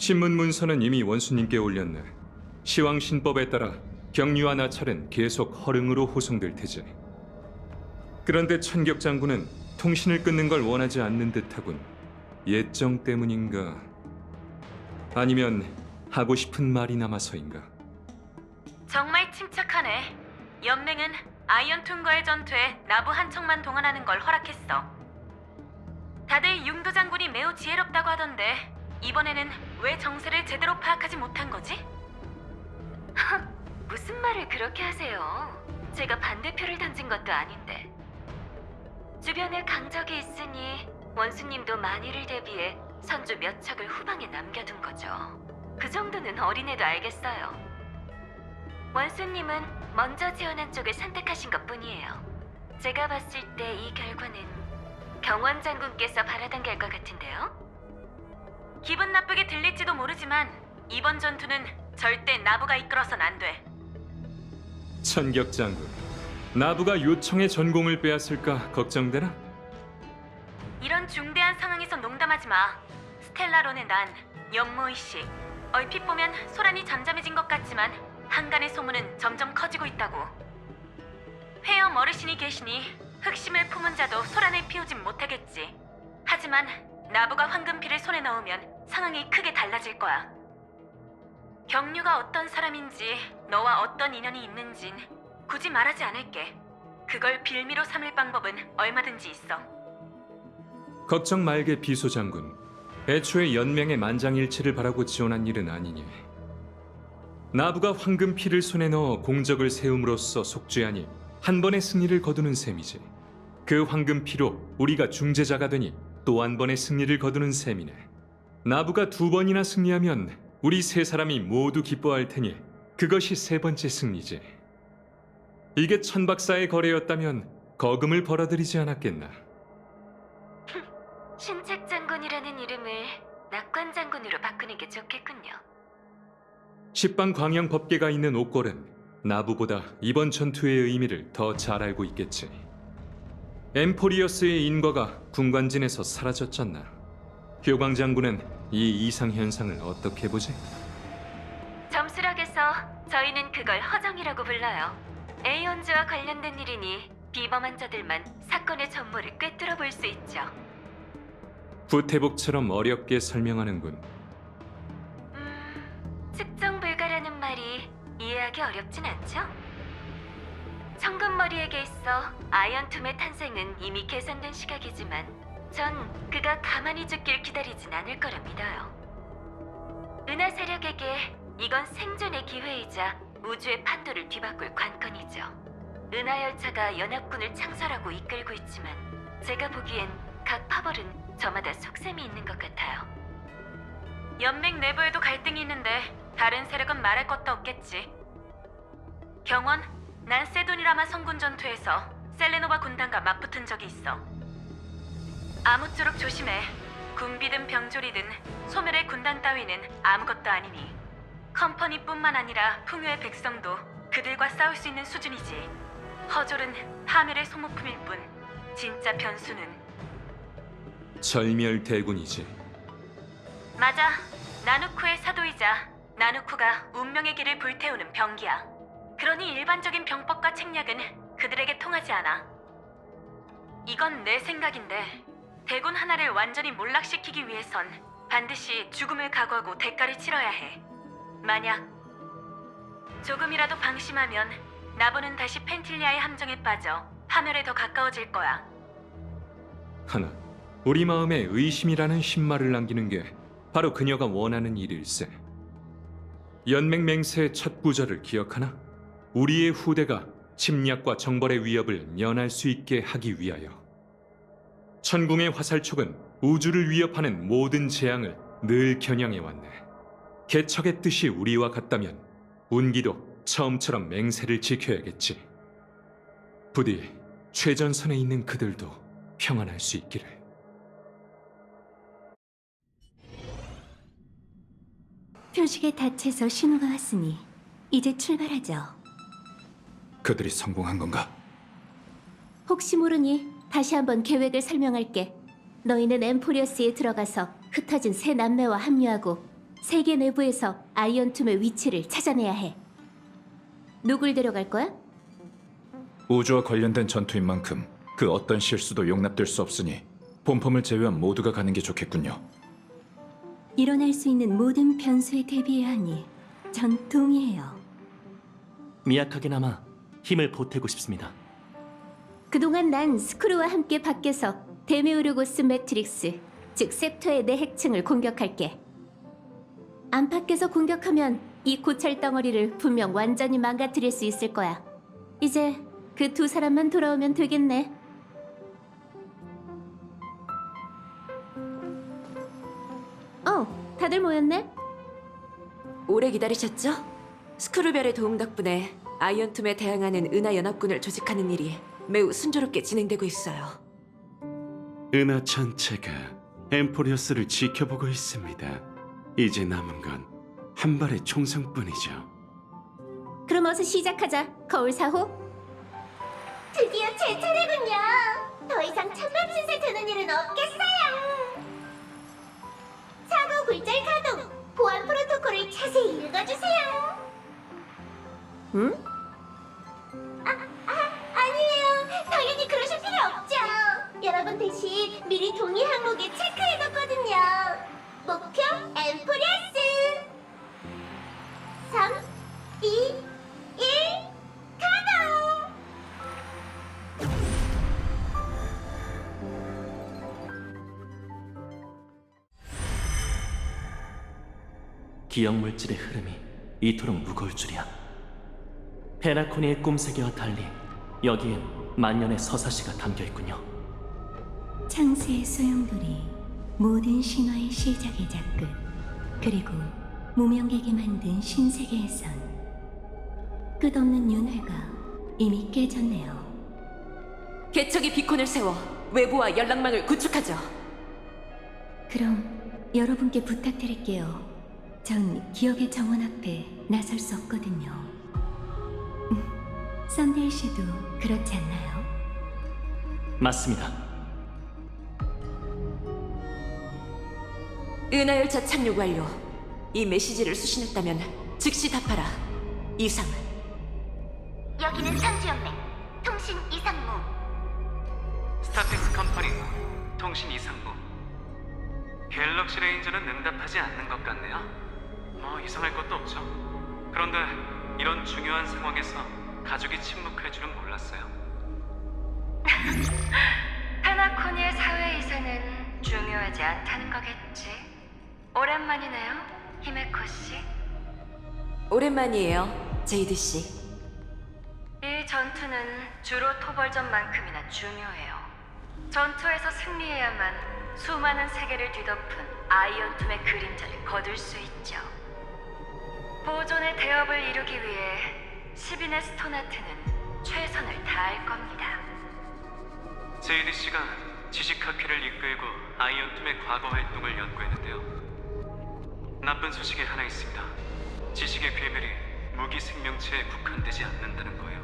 신문 문서는 이미 원수님께 올렸네. 시왕 신법에 따라 경유와 나찰은 계속 허릉으로 호송될 테지. 그런데 천격 장군은 통신을 끊는 걸 원하지 않는 듯하군. 예정 때문인가? 아니면 하고 싶은 말이 남아서인가? 정말 침착하네. 연맹은 아이언툰과의 전투에 나부 한 척만 동원하는 걸 허락했어. 다들 융도 장군이 매우 지혜롭다고 하던데 이번에는 왜 정세를 제대로 파악하지 못한 거지? 무슨 말을 그렇게 하세요? 제가 반대표를 던진 것도 아닌데. 주변에 강적이 있으니 원수님도 만일을 대비해 선주 몇 척을 후방에 남겨둔 거죠. 그 정도는 어린애도 알겠어요. 원수님은 먼저 지원한 쪽을 선택하신 것뿐이에요. 제가 봤을 때 이 결과는 경원 장군께서 바라던 결과 같은데요? 기분 나쁘게 들릴지도 모르지만 이번 전투는 절대 나부가 이끌어선 안 돼. 천격 장군, 나부가 요청의 전공을 빼앗을까 걱정되나? 이런 중대한 상황에서 농담하지 마. 스텔라론의 난, 연모의식. 얼핏 보면 소란이 잠잠해진 것 같지만 한간의 소문은 점점 커지고 있다고. 회엄 어르신이 계시니 흑심을 품은 자도 소란을 피우진 못하겠지. 하지만 나부가 황금피를 손에 넣으면 상황이 크게 달라질 거야. 경류가 어떤 사람인지 너와 어떤 인연이 있는진 굳이 말하지 않을게. 그걸 빌미로 삼을 방법은 얼마든지 있어. 걱정 말게 비소 장군. 애초에 연맹의 만장일치를 바라고 지원한 일은 아니니. 나부가 황금피를 손에 넣어 공적을 세움으로써 속죄하니 한 번의 승리를 거두는 셈이지. 그 황금피로 우리가 중재자가 되니 또 한 번의 승리를 거두는 셈이네. 나부가 2번이나 승리하면 우리 세 사람이 모두 기뻐할 테니 그것이 3번째 승리지. 이게 천박사의 거래였다면 거금을 벌어들이지 않았겠나. 신책 장군이라는 이름을 낙관 장군으로 바꾸는 게 좋겠군요. 십방 광영 법계가 있는 옥골은 나부보다 이번 전투의 의미를 더 잘 알고 있겠지. 엠포리어스의 인과가 군관진에서 사라졌잖나. 교광 장군은 이 이상 현상을 어떻게 보지? 점수력에서 저희는 그걸 허정이라고 불러요. 에이온즈와 관련된 일이니 비범한 자들만 사건의 전모를 꿰뚫어 볼 수 있죠. 구태복처럼 어렵게 설명하는군. 측정 불가라는 말이 이해하기 어렵진 않죠? 청금머리에게 있어 아이언툼의 탄생은 이미 계산된 시각이지만 전 그가 가만히 죽길 기다리진 않을 거라 믿어요. 은하 세력에게 이건 생존의 기회이자 우주의 판도를 뒤바꿀 관건이죠. 은하 열차가 연합군을 창설하고 이끌고 있지만 제가 보기엔 각 파벌은 저마다 속셈이 있는 것 같아요. 연맹 내부에도 갈등이 있는데 다른 세력은 말할 것도 없겠지. 경원, 난 세도니라마 성군 전투에서 셀레노바 군단과 맞붙은 적이 있어. 아무쪼록 조심해. 군비든 병졸이든 소멸의 군단 따위는 아무것도 아니니. 컴퍼니뿐만 아니라 풍요의 백성도 그들과 싸울 수 있는 수준이지. 허졸은 파멸의 소모품일 뿐 진짜 변수는 절멸대군이지. 맞아. 나누쿠의 사도이자 나누쿠가 운명의 길을 불태우는 병기야. 그러니 일반적인 병법과 책략은 그들에게 통하지 않아. 이건 내 생각인데 대군 하나를 완전히 몰락시키기 위해선 반드시 죽음을 각오하고 대가를 치러야 해. 만약 조금이라도 방심하면 나부는 다시 펜틸리아의 함정에 빠져 파멸에 더 가까워질 거야. 하나, 우리 마음에 의심이라는 신말을 남기는 게 바로 그녀가 원하는 일일세. 연맹 맹세의 첫 구절을 기억하나? 우리의 후대가 침략과 정벌의 위협을 면할 수 있게 하기 위하여. 천궁의 화살촉은 우주를 위협하는 모든 재앙을 늘 겨냥해왔네. 개척의 뜻이 우리와 같다면 운기도 처음처럼 맹세를 지켜야겠지. 부디 최전선에 있는 그들도 평안할 수 있기를. 표식의 닻에서 신호가 왔으니 이제 출발하죠. 그들이 성공한 건가? 혹시 모르니 다시 한번 계획을 설명할게. 너희는 엠포리어스에 들어가서 흩어진 새 남매와 합류하고 세계 내부에서 아이언툼의 위치를 찾아내야 해. 누굴 데려갈 거야? 우주와 관련된 전투인 만큼 그 어떤 실수도 용납될 수 없으니 본품을 제외한 모두가 가는 게 좋겠군요. 일어날 수 있는 모든 변수에 대비해야 하니 전 동의해요. 미약하게나마 힘을 보태고 싶습니다. 그동안 난 스크루와 함께 밖에서 데메우르고스 매트릭스, 즉 셉터의 내 핵층을 공격할게. 안팎에서 공격하면 이 고철 덩어리를 분명 완전히 망가뜨릴 수 있을 거야. 이제 그 두 사람만 돌아오면 되겠네. 다들 모였네? 오래 기다리셨죠? 스크루별의 도움 덕분에 아이언툼에 대항하는 은하연합군을 조직하는 일이 매우 순조롭게 진행되고 있어요. 은하 전체가 엠포리어스를 지켜보고 있습니다. 이제 남은 건 한 발의 총성뿐이죠. 그럼 어서 시작하자, 거울사호. 드디어 제 차례군요. 더 이상 찬밥 신세 드는 일은 없겠어요. 사고 굴절 가동. 보안 프로토콜을 자세히 읽어주세요. 응? 아니에요. 당연히 그러실 필요 없죠. 여러분 대신 미리 동의 항목에 체크해뒀거든요. 목표 엠포리어스. 3, 2, 1, 가동! 기억 물질의 흐름이 이토록 무거울 줄이야. 페나코니의 꿈세계와 달리 여기엔 만년의 서사시가 담겨 있군요. 창세의 소용돌이 모든 신화의 시작이자 끝, 그리고 무명객이 만든 신세계에선 끝없는 윤회가 이미 깨졌네요. 개척이 비콘을 세워 외부와 연락망을 구축하죠. 그럼 여러분께 부탁드릴게요. 전 기억의 정원 앞에 나설 수 없거든요. 썬데이 씨도 그렇지 않나요? 맞습니다. 은하열차 착륙 완료. 이 메시지를 수신했다면 즉시 답하라. 이상. 여기는 상주연맹 통신 이상무. 스타텍스 컴퍼니 통신 이상무. 갤럭시 레인저는 응답하지 않는 것 같네요. 뭐 이상할 것도 없죠. 그런데 이런 중요한 상황에서 가족이 침묵할 줄은 몰랐어요. 페나코니의 사회 이사는 중요하지 않다는 거겠지. 오랜만이네요, 히메코 씨. 오랜만이에요, 제이드 씨. 이 전투는 주로 토벌전만큼이나 중요해요. 전투에서 승리해야만 수많은 세계를 뒤덮은 아이언툼의 그림자를 거둘 수 있죠. 보존의 대업을 이루기 위해 10인의 스토나트는 최선을 다할 겁니다. 제이드 씨가 지식학회를 이끌고 아이언툼의 과거 활동을 연구했는데요. 나쁜 소식이 하나 있습니다. 지식의 괴멸이 무기 생명체에 국한되지 않는다는 거예요.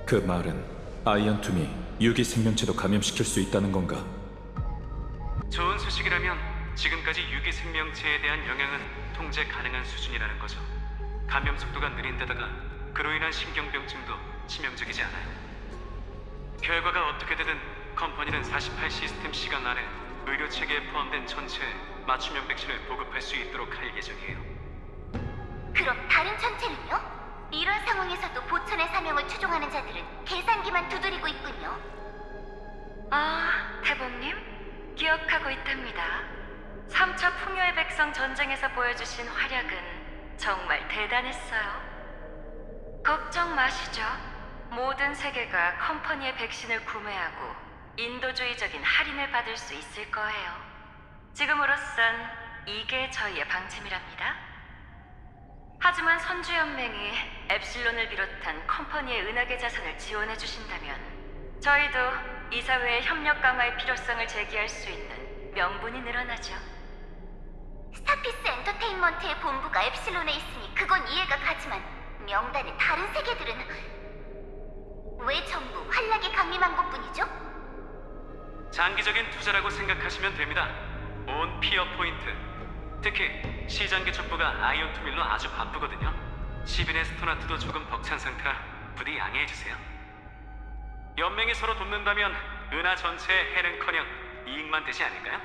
그 말은 아이언툼이 유기 생명체도 감염시킬 수 있다는 건가? 좋은 소식이라면 지금까지 유기 생명체에 대한 영향은 통제 가능한 수준이라는 거죠. 감염 속도가 느린 데다가 그로 인한 신경병증도 치명적이지 않아요. 결과가 어떻게 되든 컴퍼니는 48 시스템 시간 안에 의료 체계에 포함된 전체에 맞춤형 백신을 보급할 수 있도록 할 예정이에요. 그럼 다른 천체는요? 이런 상황에서도 보천의 사명을 추종하는 자들은 계산기만 두드리고 있군요. 아, 태봉님? 기억하고 있답니다. 3차 풍요의 백성 전쟁에서 보여주신 활약은 정말 대단했어요. 걱정 마시죠. 모든 세계가 컴퍼니의 백신을 구매하고 인도주의적인 할인을 받을 수 있을 거예요. 지금으로선 이게 저희의 방침이랍니다. 하지만 선주연맹이 엡실론을 비롯한 컴퍼니의 은하계 자산을 지원해 주신다면 저희도 이사회의 협력 강화의 필요성을 제기할 수 있는 명분이 늘어나죠. 스타피스 엔터테인먼트의 본부가 엡실론에 있으니 그건 이해가 가지만 명단의 다른 세계들은 왜 전부 환락에 강림한 것뿐이죠? 장기적인 투자라고 생각하시면 됩니다. 온 피어 포인트, 특히 시장계 족보가 아이언투밀로 아주 바쁘거든요. 시빈의 스토나트도 조금 벅찬 상태라 부디 양해해주세요. 연맹이 서로 돕는다면 은하 전체의 해는커녕 이익만 되지 않을까요?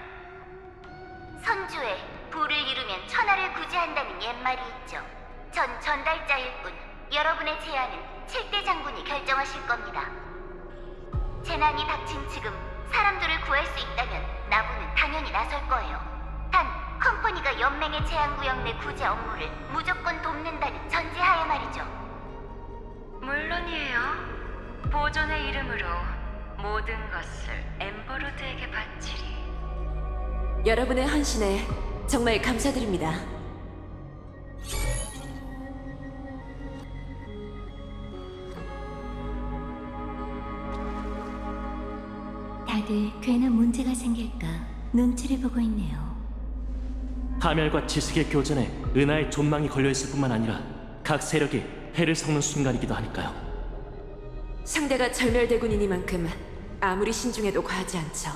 선주에 부를 이루면 천하를 구제한다는 옛말이 있죠. 전 전달자일 뿐 여러분의 제안은 7대 장군이 결정하실 겁니다. 재난이 닥친 지금 사람들을 구할 수 있다면 나부는 당연히 나설 거예요. 단 컴퍼니가 연맹의 제한구역 내 구제 업무를 무조건 돕는다는 전제하에 말이죠. 물론이에요. 보존의 이름으로 모든 것을 엠버로드에게 바치리. 여러분의 헌신에 정말 감사드립니다. 다들 괜한 문제가 생길까 눈치를 보고 있네요. 파멸과 지식의 교전에 은하의 존망이 걸려있을 뿐만 아니라 각 세력이 해를 섞는 순간이기도 하니까요. 상대가 절멸대군이니만큼 아무리 신중해도 과하지 않죠.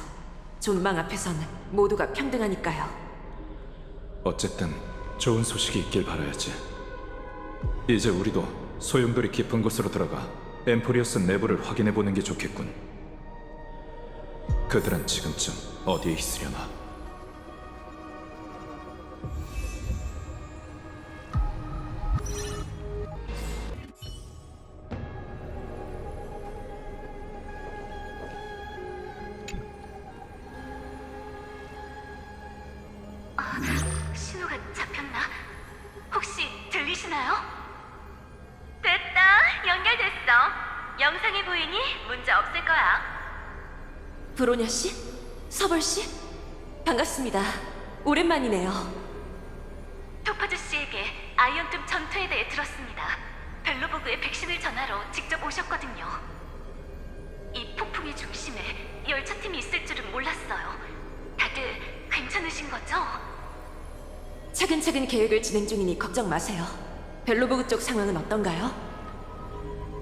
존망 앞에선 모두가 평등하니까요. 어쨌든 좋은 소식이 있길 바라야지. 이제 우리도 소용돌이 깊은 곳으로 들어가 엠포리어스 내부를 확인해보는 게 좋겠군. 그들은 지금쯤 어디에 있으려나? 신호가 잡혔나? 혹시 들리시나요? 됐다! 연결됐어. 영상이 보이니 문제 없을 거야. 브로냐 씨? 서벌 씨? 반갑습니다. 오랜만이네요. 토파즈 씨에게 아이언툼 전투에 대해 들었습니다. 벨로보그의 백신을 전하러 직접 오셨거든요. 이 폭풍의 중심에 열차팀이 있을 줄은 몰랐어요. 다들 괜찮으신 거죠? 차근차근 계획을 진행 중이니 걱정 마세요. 벨로보그 쪽 상황은 어떤가요?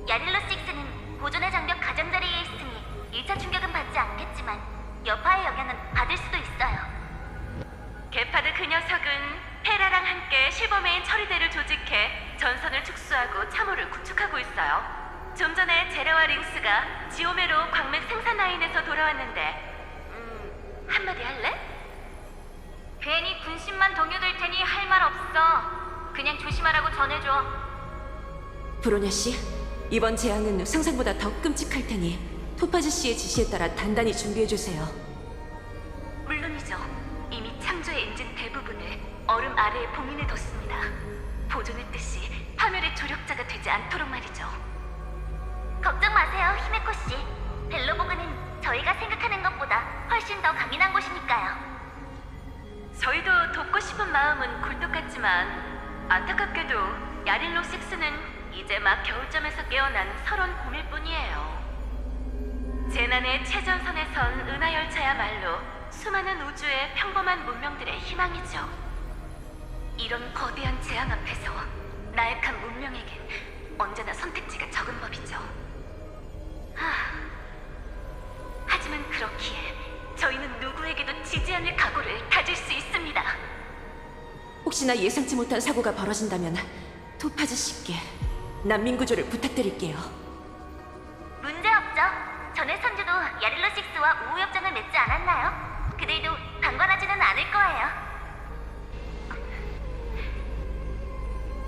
야릴로6는 보존의 장벽 가장자리에 있으니 1차 충격은 받지 않겠지만 여파의 영향은 받을 수도 있어요. 게파드 그 녀석은 헤라랑 함께 실버메인 처리대를 조직해 전선을 축소하고 참호를 구축하고 있어요. 좀 전에 제레와 링스가 지오메로 광맥 생산 라인에서 돌아왔는데 한마디 할래? 괜히 군심만 동요될 테니 할 말 없어. 그냥 조심하라고 전해줘. 브로냐 씨, 이번 재앙은 상상보다 더 끔찍할 테니 토파즈 씨의 지시에 따라 단단히 준비해 주세요. 물론이죠. 이미 창조의 엔진 대부분을 얼음 아래에 봉인해 뒀습니다. 보존의 뜻이 파멸의 조력자가 되지 않도록 말이죠. 걱정 마세요, 히메코 씨. 벨로보그는 저희가 생각하는 것보다 훨씬 더 강인한 곳이니까요. 저희도 돕고 싶은 마음은 굴뚝 같지만 안타깝게도 야릴로6는 이제 막 겨울잠에서 깨어난 서러운 고민일 뿐이에요. 재난의 최전선에 선 은하열차야말로 수많은 우주의 평범한 문명들의 희망이죠. 이런 거대한 재앙 앞에서 나약한 문명에겐 언제나 선택지가 적은 법이죠. 하지만 그렇기에 저희는 누구에게도 지지 않을 각오를 다질 수 있습니다. 혹시나 예상치 못한 사고가 벌어진다면 토파즈 씨께 난민 구조를 부탁드릴게요. 문제없죠. 전에 선주도 야릴로6와 우호협정을 맺지 않았나요? 그들도 방관하지는 않을 거예요.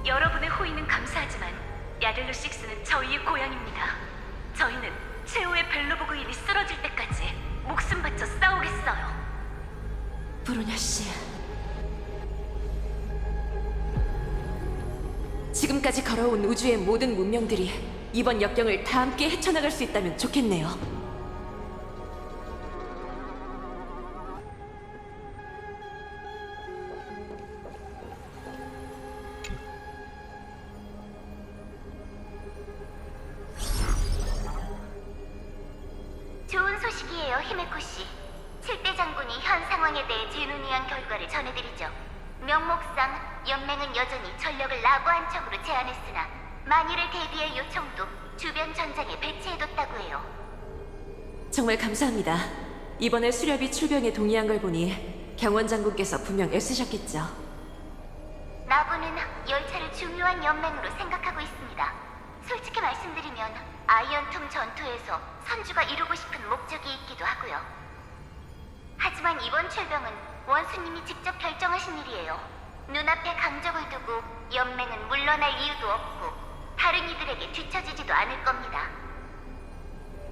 여러분의 호의는 감사하지만 야릴로6는 저희의 고향입니다. 저희는 최후의 벨로보그인이 쓰러질 때까지 목숨 바쳐 싸우겠어요. 브로냐 씨, 지금까지 걸어온 우주의 모든 문명들이 이번 역경을 다 함께 헤쳐나갈 수 있다면 좋겠네요. 좋은 소식이에요, 히메코 씨. 7대 장군이 현 상황에 대해 재논의한 결과를 전해드리죠. 명목상 연맹은 여전히 전력을 라구한 척으로 제안했으나 만일을 대비할 요청도 주변 전장에 배치해뒀다고 해요. 정말 감사합니다. 이번에 수렵이 출병에 동의한 걸 보니 경원 장군께서 분명 애쓰셨겠죠. 열차를 중요한 연맹으로 생각하고 있습니다. 솔직히 말씀드리면 아이언툼 전투에서 선주가 이루고 싶은 목적이 있기도 하고요. 하지만 이번 출병은 원수님이 직접 결정하신 일이에요. 눈앞에 강적을 두고 연맹은 물러날 이유도 없고 다른 이들에게 뒤처지지도 않을 겁니다.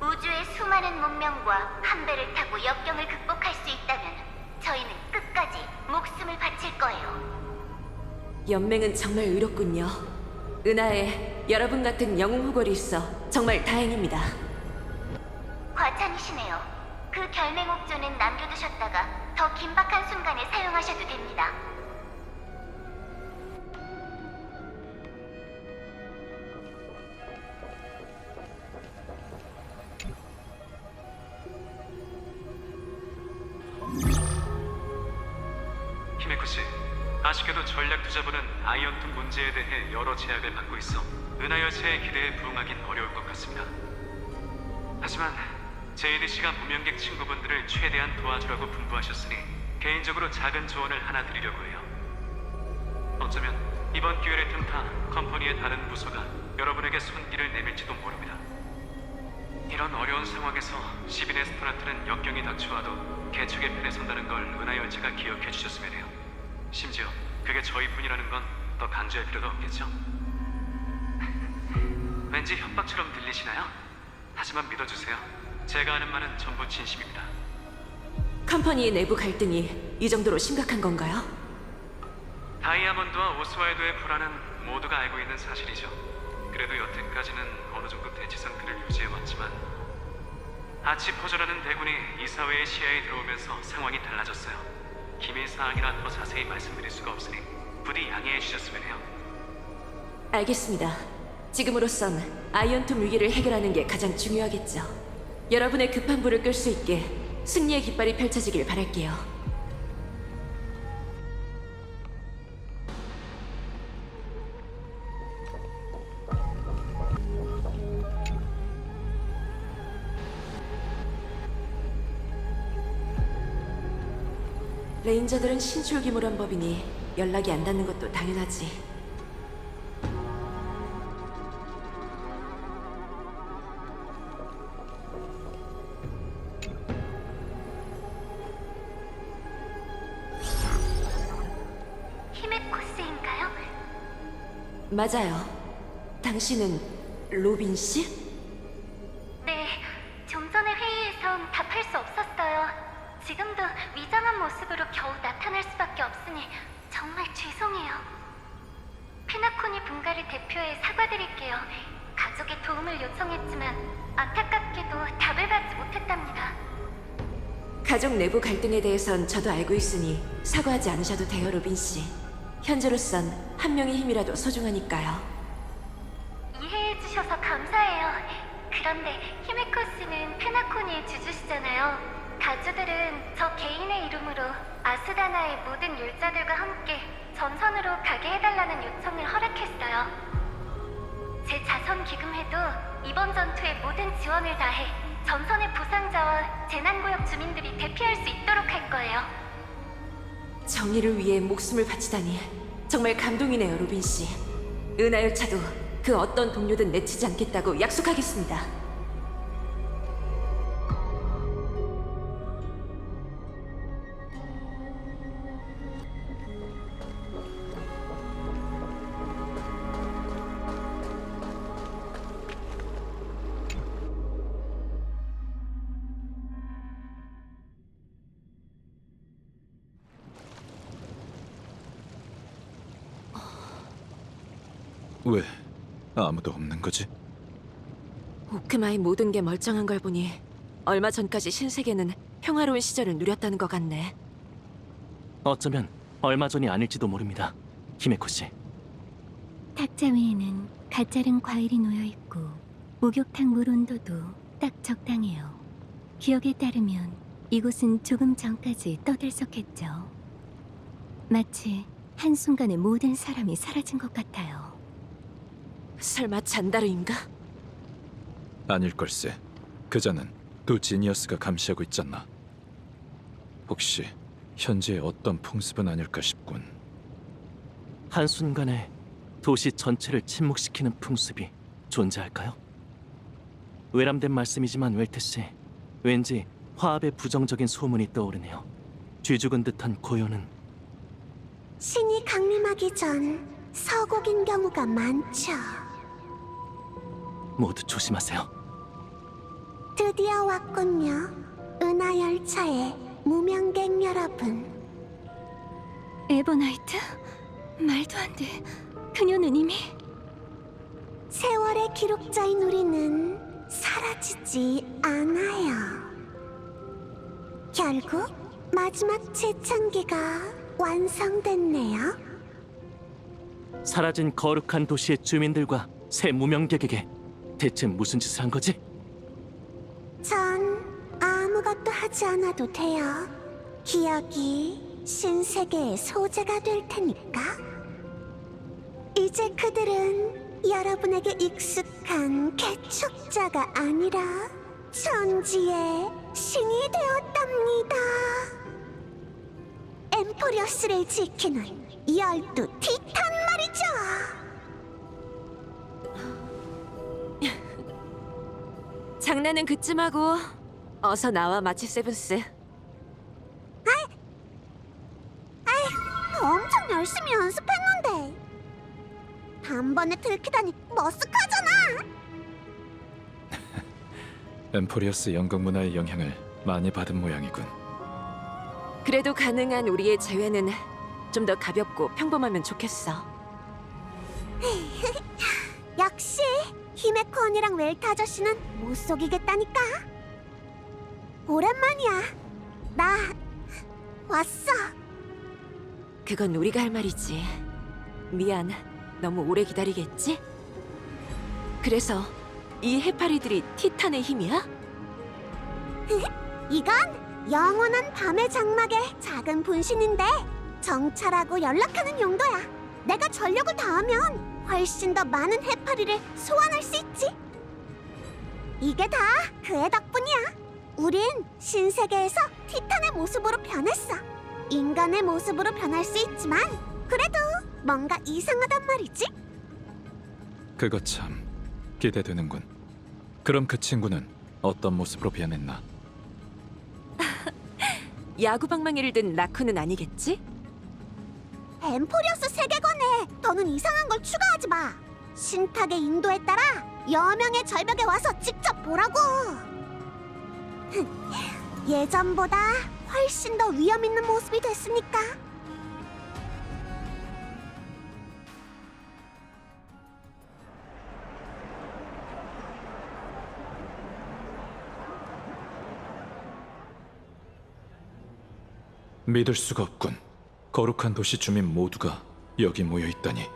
우주의 수많은 문명과 한 배를 타고 역경을 극복할 수 있다면 저희는 끝까지 목숨을 바칠 거예요. 연맹은 정말 의롭군요. 은하에 여러분 같은 영웅 후골이 있어 정말 다행입니다. 과찬이시네요. 그 결맹옥조는 남겨두셨다가 더 긴박한 순간에 사용하셔도 됩니다. 히메코 씨, 아쉽게도 전략 투자부는 아이언툼 문제에 대해 여러 제약을 받고 있어 은하 열차의 기대에 부응하긴 어려울 것 같습니다. 하지만 JDC가 무명객 친구분들을 최대한 도와주라고 분부하셨으니 개인적으로 작은 조언을 하나 드리려고 해요. 어쩌면 이번 기회를 틈타 컴퍼니의 다른 부서가 여러분에게 손길을 내밀지도 모릅니다. 이런 어려운 상황에서 시비네 스토나트는 역경이 닥쳐와도 개척의 편에 선다는 걸 은하 열차가 기억해 주셨으면 해요. 심지어 그게 저희뿐이라는 건 더 강조할 필요도 없겠죠. 왠지 협박처럼 들리시나요? 하지만 믿어주세요. 제가 하는 말은 전부 진심입니다. 컴퍼니의 내부 갈등이 이 정도로 심각한 건가요? 다이아몬드와 오스와이드의 불안은 모두가 알고 있는 사실이죠. 그래도 여태까지는 어느 정도 대치 상태를 유지해왔지만 아치포저라는 대군이 이사회의 시야에 들어오면서 상황이 달라졌어요. 기밀 사항이라 더 자세히 말씀드릴 수가 없으니 부디 양해해 주셨으면 해요. 알겠습니다. 지금으로선 아이언툼 위기를 해결하는 게 가장 중요하겠죠. 여러분의 급한 불을 끌 수 있게 승리의 깃발이 펼쳐지길 바랄게요. 레인저들은 신출귀몰한 법이니 연락이 안 닿는 것도 당연하지. 히메코스인가요? 맞아요. 당신은 로빈 씨? 네, 좀 전에 회의에선 답할 수 없었어요. 지금도 위장한 모습으로 겨우 나타날 수밖에 없으니 정말 죄송해요. 페나코니 분가를 대표해 사과드릴게요. 가족의 도움을 요청했지만 안타깝게도 답을 받지 못했답니다. 가족 내부 갈등에 대해선 저도 알고 있으니 사과하지 않으셔도 돼요, 로빈 씨. 현재로선 한 명의 힘이라도 소중하니까요. 이해해주셔서 감사해요. 그런데 히메코스는 페나코니의 주주시잖아요. 가주들은 저 개인의 이름으로 아스다나의 모든 율자들과 함께 전선으로 가게 해달라는 요청을 허락했어요. 제 자선 기금회도 이번 전투에 모든 지원을 다해 전선의 부상자와 재난구역 주민들이 대피할 수 있도록 할 거예요. 정의를 위해 목숨을 바치다니 정말 감동이네요, 로빈 씨. 은하열차도 그 어떤 동료든 내치지 않겠다고 약속하겠습니다. 왜 아무도 없는 거지? 오크마의 모든 게 멀쩡한 걸 보니 얼마 전까지 신세계는 평화로운 시절을 누렸다는 것 같네. 어쩌면 얼마 전이 아닐지도 모릅니다. 히메코 씨. 탁자 위에는 갓 자른 과일이 놓여 있고 목욕탕 물 온도도 딱 적당해요. 기억에 따르면 이곳은 조금 전까지 떠들썩했죠. 마치 한순간에 모든 사람이 사라진 것 같아요. 설마 잔다르인가? 아닐걸세. 그자는 두 지니어스가 감시하고 있잖아. 혹시 현재의 어떤 풍습은 아닐까 싶군. 한순간에 도시 전체를 침묵시키는 풍습이 존재할까요? 외람된 말씀이지만 웰테스, 왠지 화합의 부정적인 소문이 떠오르네요. 쥐죽은 듯한 고요는 신이 강림하기 전 서곡인 경우가 많죠. 모두 조심하세요. 드디어 왔군요. 은하열차의 무명객 여러분. 에버나이트? 말도 안 돼. 그녀는 이미 세월의 기록자인 우리는 사라지지 않아요. 결국 마지막 재창기가 완성됐네요. 사라진 거룩한 도시의 주민들과 새 무명객에게 대체 무슨 짓을 한 거지? 전 아무것도 하지 않아도 돼요. 기억이 신세계의 소재가 될 테니까. 이제 그들은 여러분에게 익숙한 개척자가 아니라 천지의 신이 되었답니다. 엠포리어스를 지키는 12 티탄 말이죠. 장난은 그쯤하고 어서 나와 마치 세븐스. 엄청 열심히 연습했는데 단번에 들키다니 머쓱하잖아. 엠포리어스 연극 문화의 영향을 많이 받은 모양이군. 그래도 가능한 우리의 재회는 좀 더 가볍고 평범하면 좋겠어. 역시 히메코 언니랑 웰트 아저씨는 못 속이겠다니까. 오랜만이야. 나 왔어. 그건 우리가 할 말이지. 미안, 너무 오래 기다리게 했지? 그래서 이 해파리들이 티탄의 힘이야? 이건 영원한 밤의 장막의 작은 분신인데 정찰하고 연락하는 용도야. 내가 전력을 다하면 훨씬 더 많은 해파리를 소환할 수 있지. 이게 다 그의 덕분이야. 우린 신세계에서 티탄의 모습으로 변했어. 인간의 모습으로 변할 수 있지만 그래도 뭔가 이상하단 말이지. 그거 참 기대되는군. 그럼 그 친구는 어떤 모습으로 변했나? 야구방망이를 든 라쿠는 아니겠지? 엠포리어스 세계관에 더는 이상한 걸 추가하지 마. 신탁의 인도에 따라 여명의 절벽에 와서 직접 보라고. 예전보다 훨씬 더 위험 있는 모습이 됐으니까. 믿을 수가 없군. 거룩한 도시 주민 모두가 여기 모여 있다니.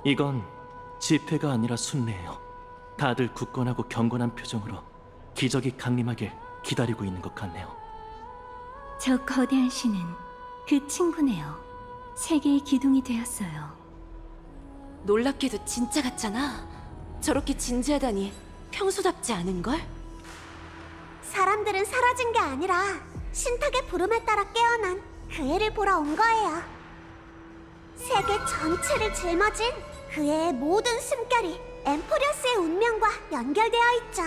이건 집회가 아니라 순례예요. 다들 굳건하고 경건한 표정으로 기적이 강림하길 기다리고 있는 것 같네요. 저 거대한 신은 그 친구네요. 세계의 기둥이 되었어요. 놀랍게도 진짜 같잖아. 저렇게 진지하다니 평소답지 않은걸? 사람들은 사라진 게 아니라 신탁의 부름에 따라 깨어난 그 애를 보러 온 거예요. 세계 전체를 짊어진 그 애의 모든 숨결이 엠포리어스의 운명과 연결되어 있죠.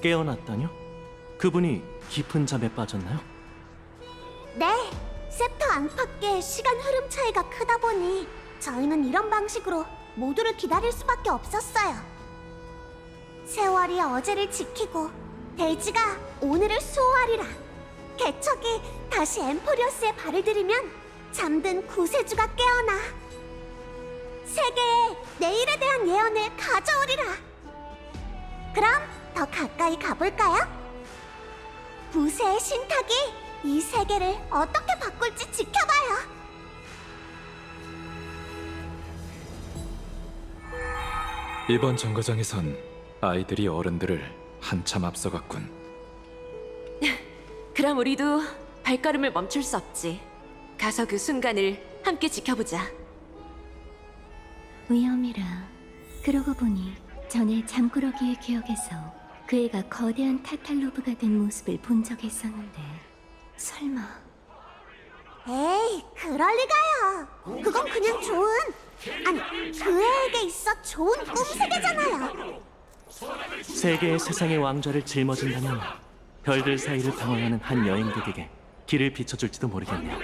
깨어났다뇨? 그분이 깊은 잠에 빠졌나요? 네, 셉터 안팎의 시간 흐름 차이가 크다 보니 저희는 이런 방식으로 모두를 기다릴 수밖에 없었어요. 세월이 어제를 지키고 대지가 오늘을 수호하리라. 개척이 다시 엠포리어스에 발을 들이면 잠든 구세주가 깨어나 세계에 내일에 대한 예언을 가져오리라. 그럼 더 가까이 가볼까요? 구세의 신탁이 이 세계를 어떻게 바꿀지 지켜봐요. 이번 정거장에선 아이들이 어른들을 한참 앞서갔군. 그럼 우리도 발걸음을 멈출 수 없지. 가서 그 순간을 함께 지켜보자. 위험이라. 그러고 보니 전에 잠꾸러기의 기억에서 그 애가 거대한 타탈로브가 된 모습을 본 적이 있었는데 설마 에이, 그럴 리가요. 그건 그냥 아니, 그 애에게 있어 좋은 꿈 세계잖아요. 세계의 세상의 왕좌를 짊어진다면 별들 사이를 방황하는 한 여행객에게 길을 비춰줄지도 모르겠네요.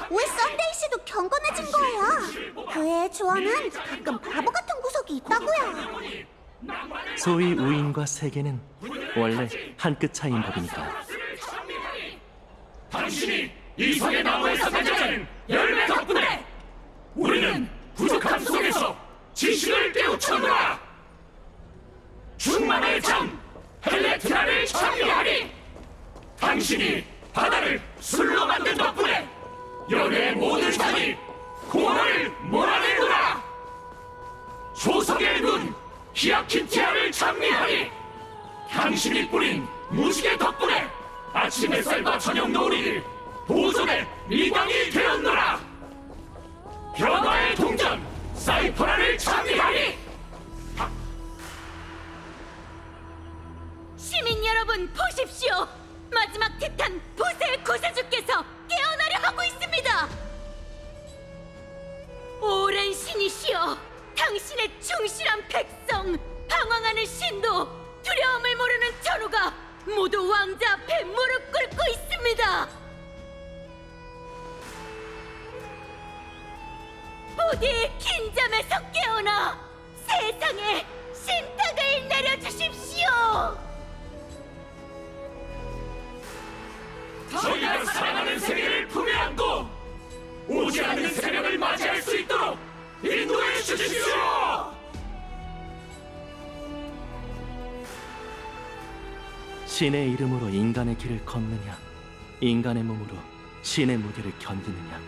왜 썬데이 씨도 경건해진 거예요? 그 애의 조언은 가끔 바보 같은 구석이 있다고요. 소위 우인과 세계는 원래 한 끗 차이인 법이니까요. 당신이 이 성의 나무에서 맺어낸 열매 덕분에 우리는 부족함 속에서 지식을 깨우쳤노라. 충만의 장 헬레트라를 창리하리. 당신이 바다를 술로 만든 덕분에 연애의 모든 산이 공허를 몰아내노라. 조석의 눈 히아키티아를 장리하리. 당신이 뿌린 무식의 덕분에 아침 햇살과 저녁 노을이 보존의 미광이 되었노라. 변화의 동전 사이퍼라를 장리하리. 시민 여러분 보십시오. 마지막 티탄 부세의 구세주께서 깨어나려 하고 있습니다. 오랜 신이시여, 당신의 충실한 백성, 방황하는 신도, 두려움을 모르는 전우가 모두 왕자 앞에 무릎 꿇고 있습니다. 부디 긴 잠에서 깨어나 세상에 신탁을 내려주십시오. 저희가 사랑하는 세계를 품에 안고 오지 않는 새벽을 맞이할 수 있도록 인도해 주십시오. 신의 이름으로 인간의 길을 걷느냐, 인간의 몸으로 신의 무게를 견디느냐.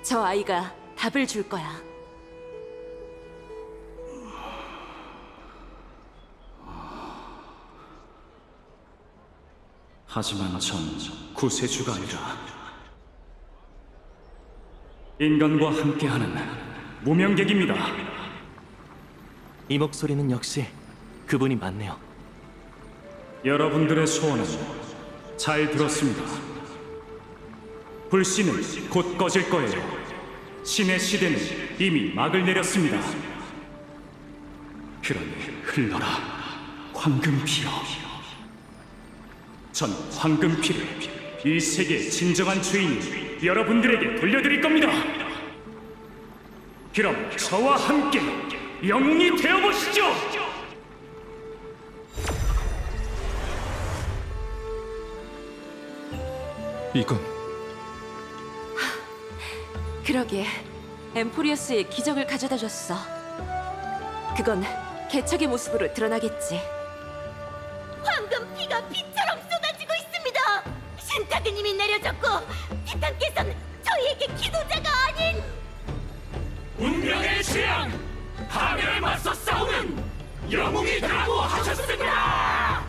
저 아이가 답을 줄 거야. 하지만 전 구세주가 아니라 인간과 함께하는 무명객입니다. 이 목소리는 역시 그분이 맞네요. 여러분들의 소원은 잘 들었습니다. 불씨는 곧 꺼질 거예요. 신의 시대는 이미 막을 내렸습니다. 그러니 흘러라, 황금피여. 전 황금피를 이 세계의 진정한 주인이 여러분들에게 돌려드릴 겁니다. 그럼 저와 함께 영웅이 되어보시죠. 이건 그러게, 엠포리어스의 기적을 가져다 줬어. 그건 개척의 모습으로 드러나겠지. 황금 피가 빛처럼 쏟아지고 있습니다. 신타그님이 내려졌고 티탄께서는 저희에게 기도자가 아닌 운명의 재앙, 파멸에 맞서 싸우는 영웅이 되라고 하셨습니다.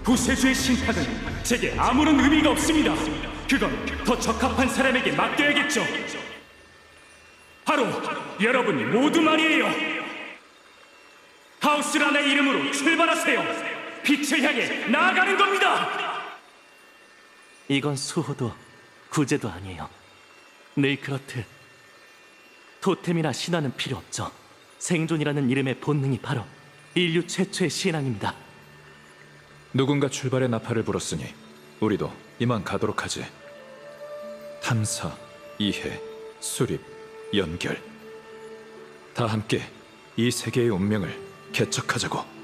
구세주의 신탁은 제게 아무런 의미가 없습니다. 그건 더 적합한 사람에게 맡겨야겠죠. 바로 여러분이 모두 말이에요. 하우스라나의 이름으로 출발하세요. 빛을 향해 나아가는 겁니다. 이건 수호도 구제도 아니에요. 늘 그렇듯 토템이나 신화는 필요 없죠. 생존이라는 이름의 본능이 바로 인류 최초의 신앙입니다. 누군가 출발의 나팔을 불었으니 우리도 이만 가도록 하지. 탐사, 이해, 수립, 연결 다 함께 이 세계의 운명을 개척하자고.